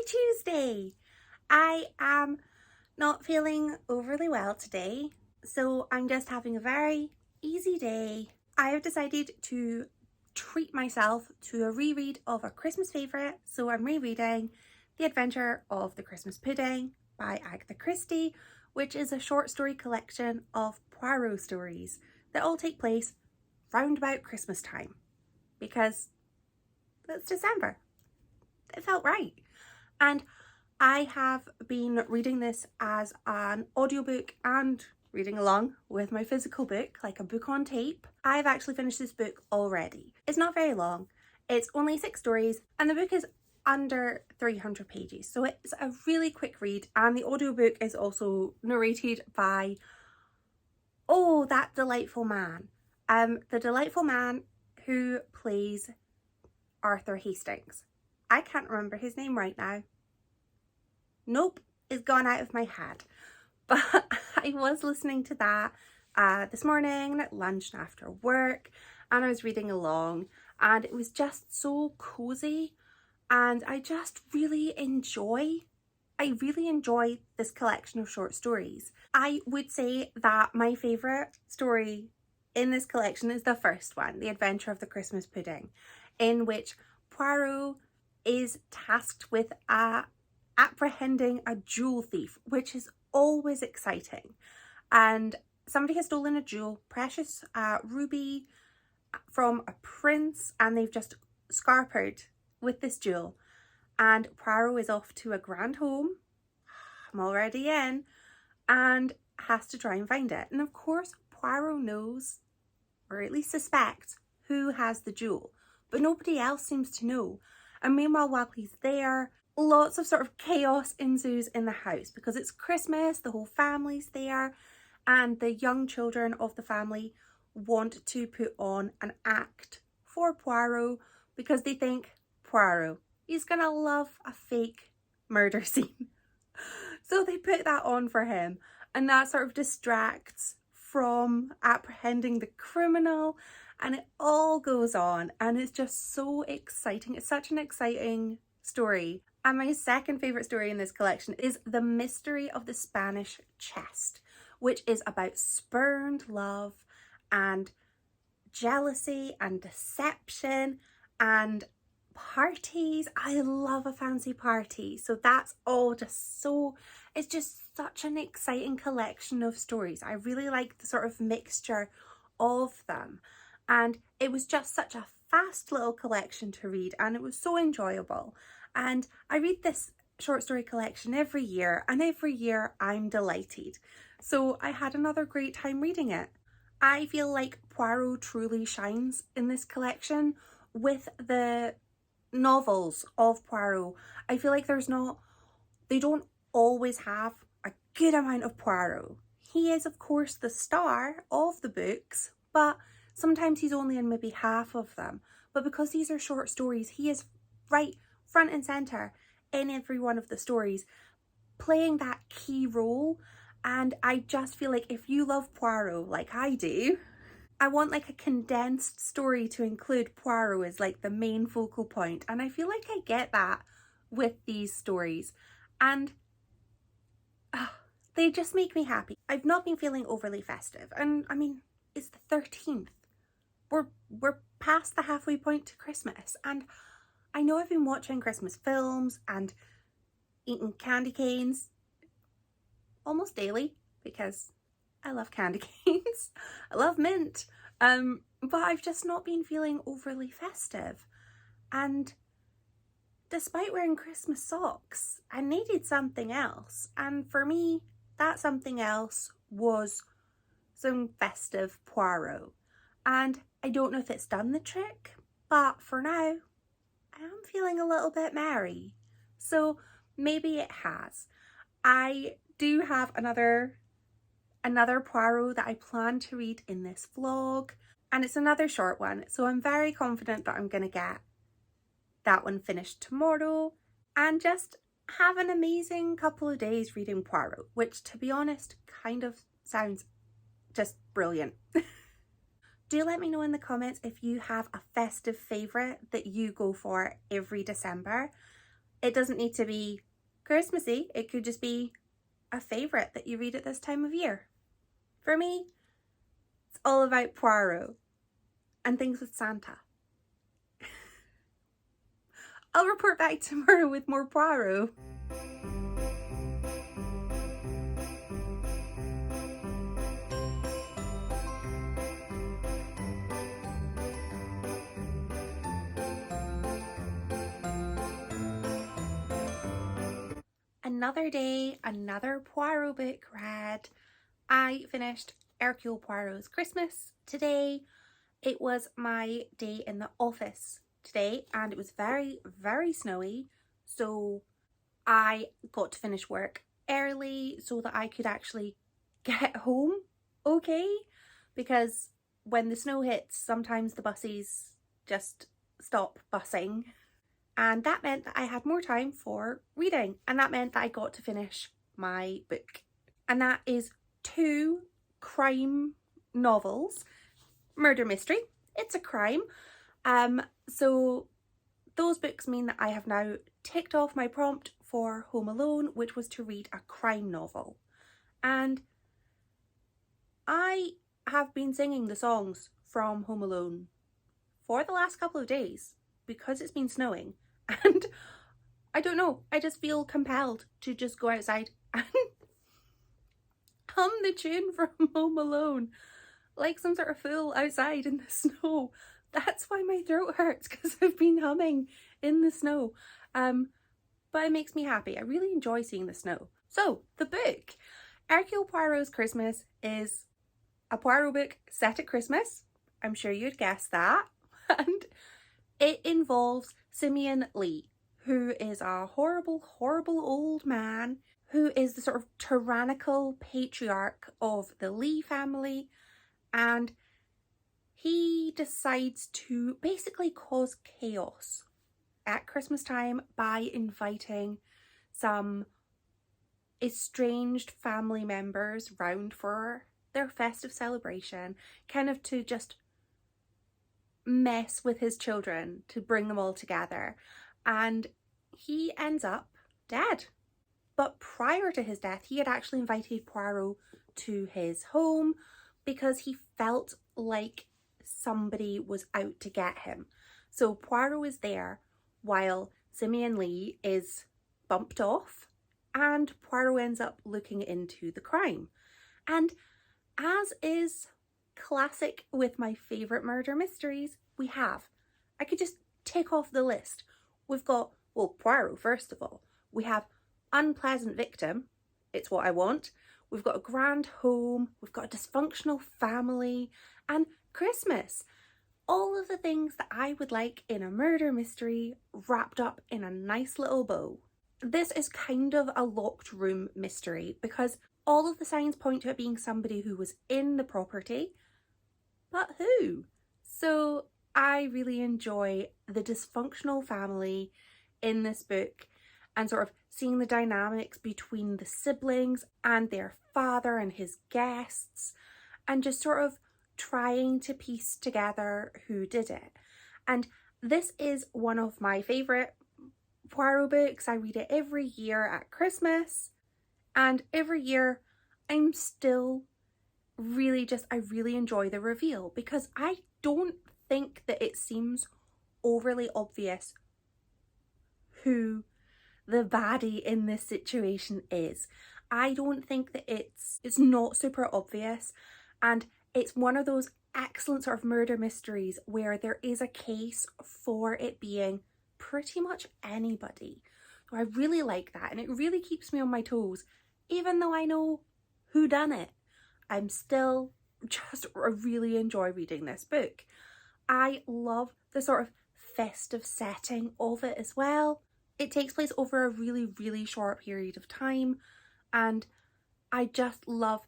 Tuesday! I am not feeling overly well today, so I'm just having a very easy day. I have decided to treat myself to a reread of a Christmas favourite, so I'm rereading The Adventure of the Christmas Pudding by Agatha Christie, which is a short story collection of Poirot stories that all take place round about Christmas time, because it's December. It felt right. And I have been reading this as an audiobook and reading along with my physical book, like a book on tape. I've actually finished this book already. It's not very long. It's only 6 stories and the book is under 300 pages. So it's a really quick read, and the audiobook is also narrated by, oh, that delightful man. The delightful man who plays Arthur Hastings. I can't remember his name right now. Nope, it's gone out of my head. But I was listening to that this morning at lunch and after work, and I was reading along, and it was just so cozy, and I really enjoy this collection of short stories. I would say that my favourite story in this collection is the first one, The Adventure of the Christmas Pudding, in which Poirot is tasked with apprehending a jewel thief, which is always exciting. And somebody has stolen a jewel, precious ruby from a prince, and they've just scarpered with this jewel. And Poirot is off to a grand home, I'm already in, and has to try and find it. And of course, Poirot knows, or at least suspects, who has the jewel, but nobody else seems to know. And meanwhile, while he's there, lots of sort of chaos ensues in the house because it's Christmas, the whole family's there, and the young children of the family want to put on an act for Poirot because they think Poirot, he's gonna love a fake murder scene. So they put that on for him, and that sort of distracts from apprehending the criminal, and it all goes on, and it's just so exciting. It's such an exciting story. And my second favourite story in this collection is The Mystery of the Spanish Chest, which is about spurned love and jealousy and deception and parties. I love a fancy party. So that's all just so, it's just such an exciting collection of stories. I really like the sort of mixture of them. And it was just such a fast little collection to read, and it was so enjoyable. And I read this short story collection every year, and every year I'm delighted. So I had another great time reading it. I feel like Poirot truly shines in this collection with the novels of Poirot. I feel like they don't always have a good amount of Poirot. He is, of course, the star of the books, but sometimes he's only in maybe half of them. But because these are short stories, he is right front and centre in every one of the stories, playing that key role. And I just feel like if you love Poirot like I do, I want like a condensed story to include Poirot as like the main focal point. And I feel like I get that with these stories. And they just make me happy. I've not been feeling overly festive. And I mean, it's the 13th. We're past the halfway point to Christmas, and I know I've been watching Christmas films and eating candy canes almost daily because I love candy canes. I love mint, but I've just not been feeling overly festive. And despite wearing Christmas socks, I needed something else, and for me, that something else was some festive Poirot. And I don't know if it's done the trick, but for now, I am feeling a little bit merry. So maybe it has. I do have another Poirot that I plan to read in this vlog, and it's another short one. So I'm very confident that I'm going to get that one finished tomorrow and just have an amazing couple of days reading Poirot, which, to be honest, kind of sounds just brilliant. Do let me know in the comments if you have a festive favourite that you go for every December. It doesn't need to be Christmassy. It could just be a favourite that you read at this time of year. For me, it's all about Poirot and things with Santa. I'll report back tomorrow with more Poirot. Another day, another Poirot book read. I finished Hercule Poirot's Christmas today. It was my day in the office today and it was very, very snowy. So I got to finish work early so that I could actually get home okay. Because when the snow hits, sometimes the buses just stop bussing. And that meant that I had more time for reading. And that meant that I got to finish my book. And that is 2 crime novels. Murder mystery. It's a crime. So those books mean that I have now ticked off my prompt for Home Alone, which was to read a crime novel. And I have been singing the songs from Home Alone for the last couple of days because it's been snowing. And I don't know, I just feel compelled to just go outside and hum the tune from Home Alone like some sort of fool outside in the snow. That's why my throat hurts, because I've been humming in the snow. But it makes me happy. I really enjoy seeing the snow. So, the book. Hercule Poirot's Christmas is a Poirot book set at Christmas. I'm sure you'd guess that. And it involves Simeon Lee, who is a horrible, horrible old man who is the sort of tyrannical patriarch of the Lee family, and he decides to basically cause chaos at Christmas time by inviting some estranged family members round for their festive celebration, kind of to just mess with his children, to bring them all together. And he ends up dead. But prior to his death, he had actually invited Poirot to his home because he felt like somebody was out to get him. So Poirot is there while Simeon Lee is bumped off, and Poirot ends up looking into the crime. And as is classic with my favourite murder mysteries, I could just tick off the list. We've got, well, Poirot first of all. We have unpleasant victim, it's what I want. We've got a grand home, we've got a dysfunctional family, and Christmas. All of the things that I would like in a murder mystery wrapped up in a nice little bow. This is kind of a locked room mystery because all of the signs point to it being somebody who was in the property, but who? So I really enjoy the dysfunctional family in this book and sort of seeing the dynamics between the siblings and their father and his guests, and just sort of trying to piece together who did it. And this is one of my favourite Poirot books. I read it every year at Christmas, and every year I'm still I really enjoy the reveal because I don't think that it seems overly obvious who the baddie in this situation is. I don't think that it's not super obvious, and it's one of those excellent sort of murder mysteries where there is a case for it being pretty much anybody. So I really like that, and it really keeps me on my toes. Even though I know who done it, I'm still I really enjoy reading this book. I love the sort of festive setting of it as well. It takes place over a really, really short period of time, and I just love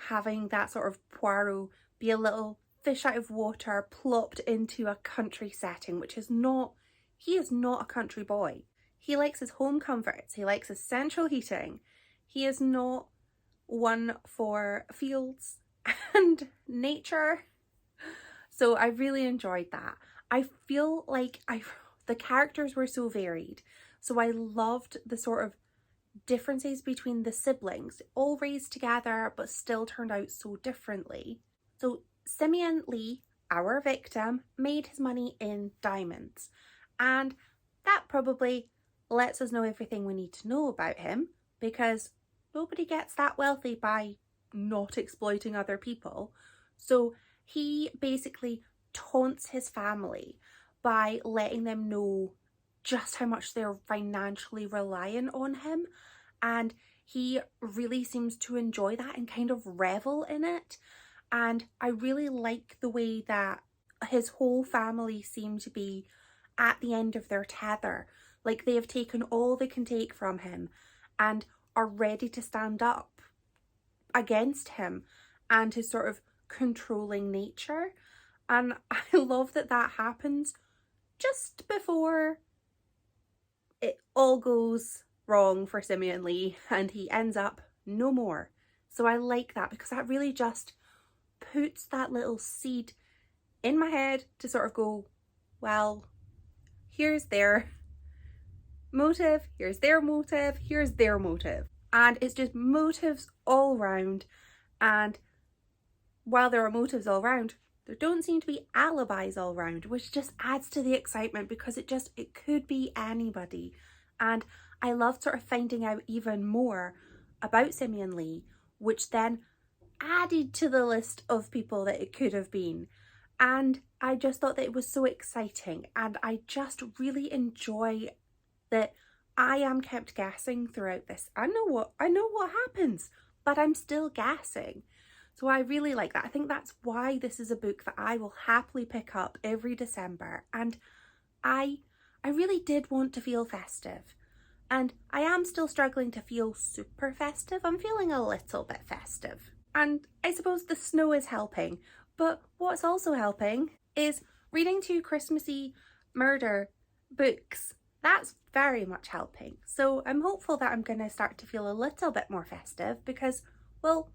having that sort of Poirot be a little fish out of water plopped into a country setting, which is not, he is not a country boy. He likes his home comforts, he likes his central heating. He is not one for fields and nature. So I really enjoyed that. I feel like the characters were so varied. So I loved the sort of differences between the siblings, all raised together but still turned out so differently. So Simeon Lee, our victim, made his money in diamonds, and that probably lets us know everything we need to know about him, because nobody gets that wealthy by not exploiting other people. So he basically taunts his family by letting them know just how much they're financially reliant on him, and he really seems to enjoy that and kind of revel in it. And I really like the way that his whole family seem to be at the end of their tether, like they have taken all they can take from him and are ready to stand up against him and his sort of controlling nature. And I love that that happens just before it all goes wrong for Simeon Lee and he ends up no more. So I like that, because that really just puts that little seed in my head to sort of go, well, here's their motive, here's their motive, here's their motive. And it's just motives all round. And while there are motives all round, there don't seem to be alibis all round, which just adds to the excitement, because it could be anybody. And I loved sort of finding out even more about Simeon Lee, which then added to the list of people that it could have been. And I just thought that it was so exciting, and I just really enjoy that I am kept guessing throughout this. I know what happens, but I'm still guessing. So I really like that. I think that's why this is a book that I will happily pick up every December. And I really did want to feel festive. And I am still struggling to feel super festive. I'm feeling a little bit festive. And I suppose the snow is helping. But what's also helping is reading 2 Christmassy murder books. That's very much helping. So I'm hopeful that I'm going to start to feel a little bit more festive, because, well,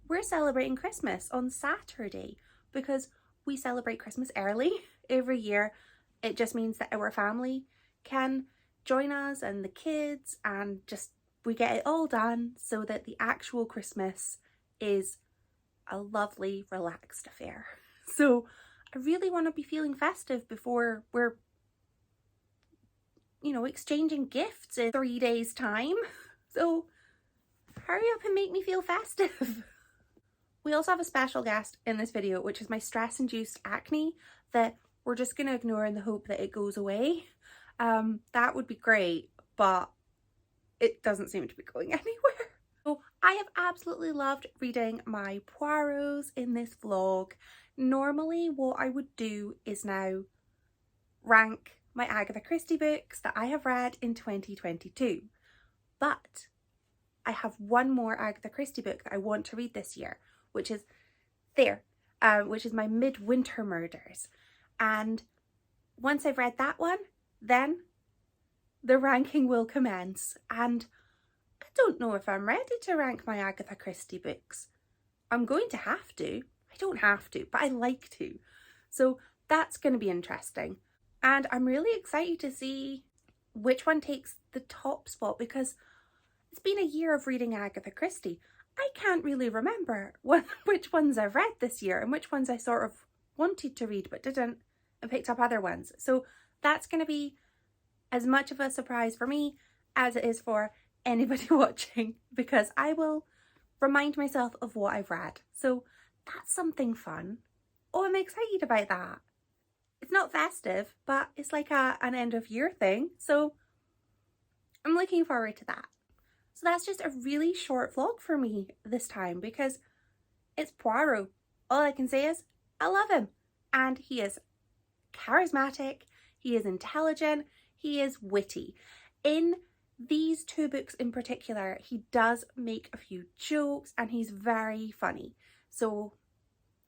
we're celebrating Christmas on Saturday, because we celebrate Christmas early every year. It just means that our family can join us and the kids, and just we get it all done so that the actual Christmas is a lovely, relaxed affair. So I really want to be feeling festive before we're, exchanging gifts in 3 days' time. So hurry up and make me feel festive. We also have a special guest in this video, which is my stress-induced acne that we're just going to ignore in the hope that it goes away. That would be great, but it doesn't seem to be going anywhere. So I have absolutely loved reading my Poirots in this vlog. Normally what I would do is now rank my Agatha Christie books that I have read in 2022. But I have one more Agatha Christie book that I want to read this year, which is which is my Midwinter Murders. And once I've read that one, then the ranking will commence. And I don't know if I'm ready to rank my Agatha Christie books. I'm going to have to. I don't have to, but I like to. So that's going to be interesting. And I'm really excited to see which one takes the top spot, because it's been a year of reading Agatha Christie. I can't really remember which ones I've read this year and which ones I sort of wanted to read but didn't, and picked up other ones. So that's going to be as much of a surprise for me as it is for anybody watching, because I will remind myself of what I've read. So that's something fun. Oh, I'm excited about that. It's not festive, but it's like an end of year thing. So I'm looking forward to that. So that's just a really short vlog for me this time, because it's Poirot. All I can say is I love him, and he is charismatic, he is intelligent, he is witty. In these 2 books in particular, he does make a few jokes and he's very funny. So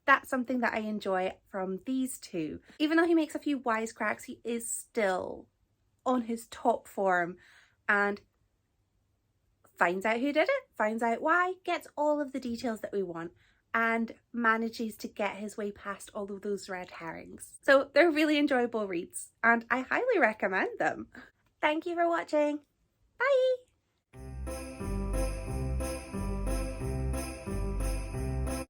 that's something that I enjoy from these 2. Even though he makes a few wisecracks, he is still on his top form and finds out who did it, finds out why, gets all of the details that we want, and manages to get his way past all of those red herrings. So they're really enjoyable reads, and I highly recommend them. Thank you for watching. Bye!